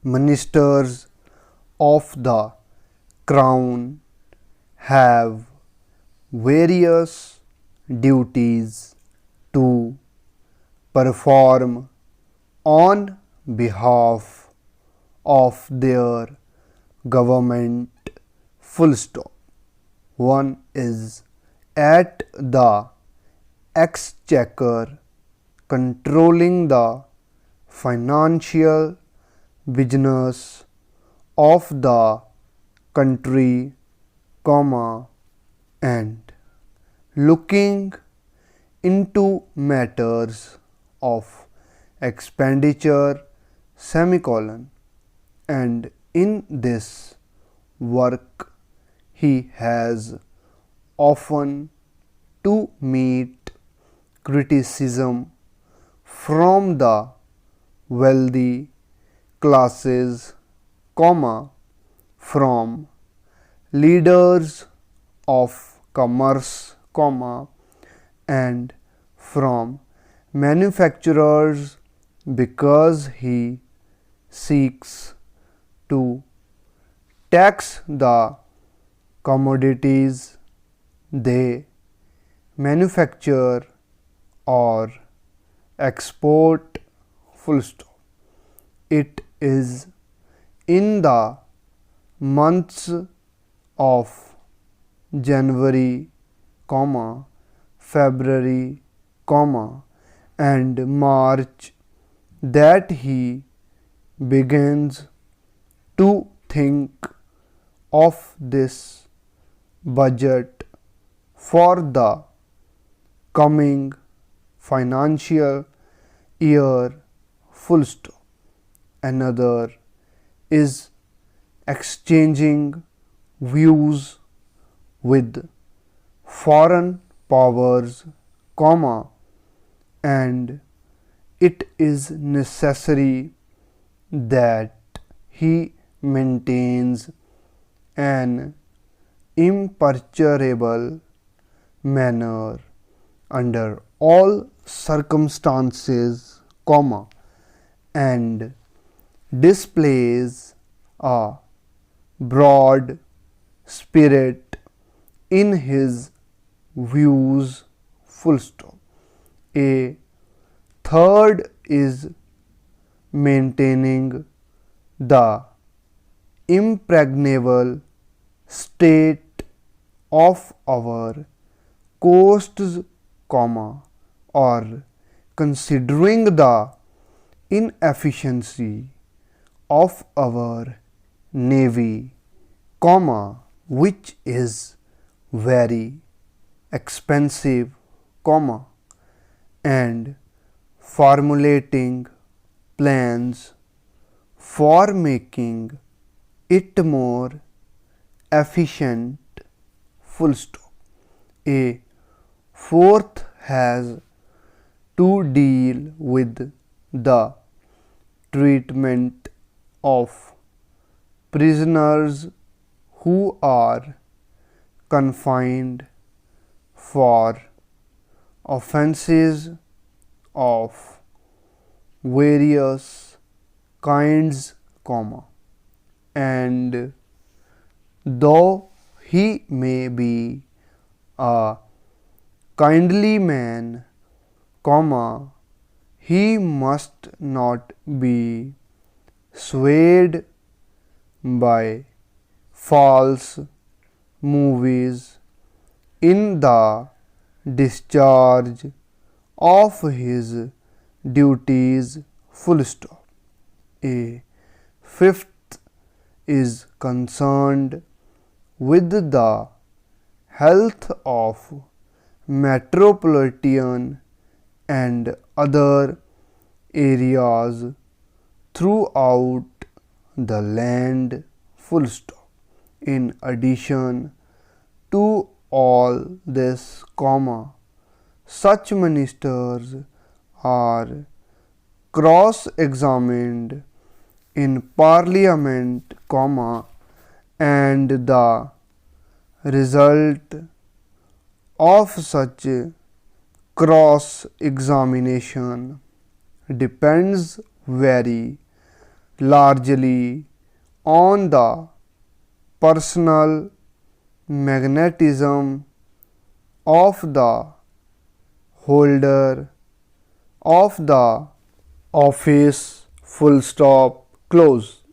ministers of the crown have various duties to perform on behalf of their government. Full stop. One is at the exchequer, controlling the financial business of the country, comma, and looking into matters of expenditure, semicolon, and in this work he has often to meet criticism from the wealthy classes, comma, from leaders of commerce, comma, and from manufacturers, because he seeks to tax the commodities they manufacture or export. Full stop. It is in the months of January, comma, February, comma, and March that he begins to think of this budget for the coming financial year. Full stop. Another is exchanging views with foreign powers, comma, and it is necessary that he maintains an imperturbable manner under all circumstances, comma, and displays a broad spirit in his views. Full stop. A third is maintaining the impregnable state of our coasts, comma, or considering the inefficiency of our navy, comma, which is very expensive, comma, and formulating plans for making it more efficient. Full stop. A fourth has to deal with the treatment of prisoners who are confined for offences of various kinds, comma, and though he may be a kindly man, comma, he must not be swayed by false movies in the discharge of his duties. Full stop. A fifth is concerned with the health of metropolitan and other areas throughout the land. Full stop. In addition to all this, comma, such ministers are cross-examined in Parliament, comma, and the result of such cross-examination depends very largely on the personal magnetism of the holder of the office. Full stop. Close.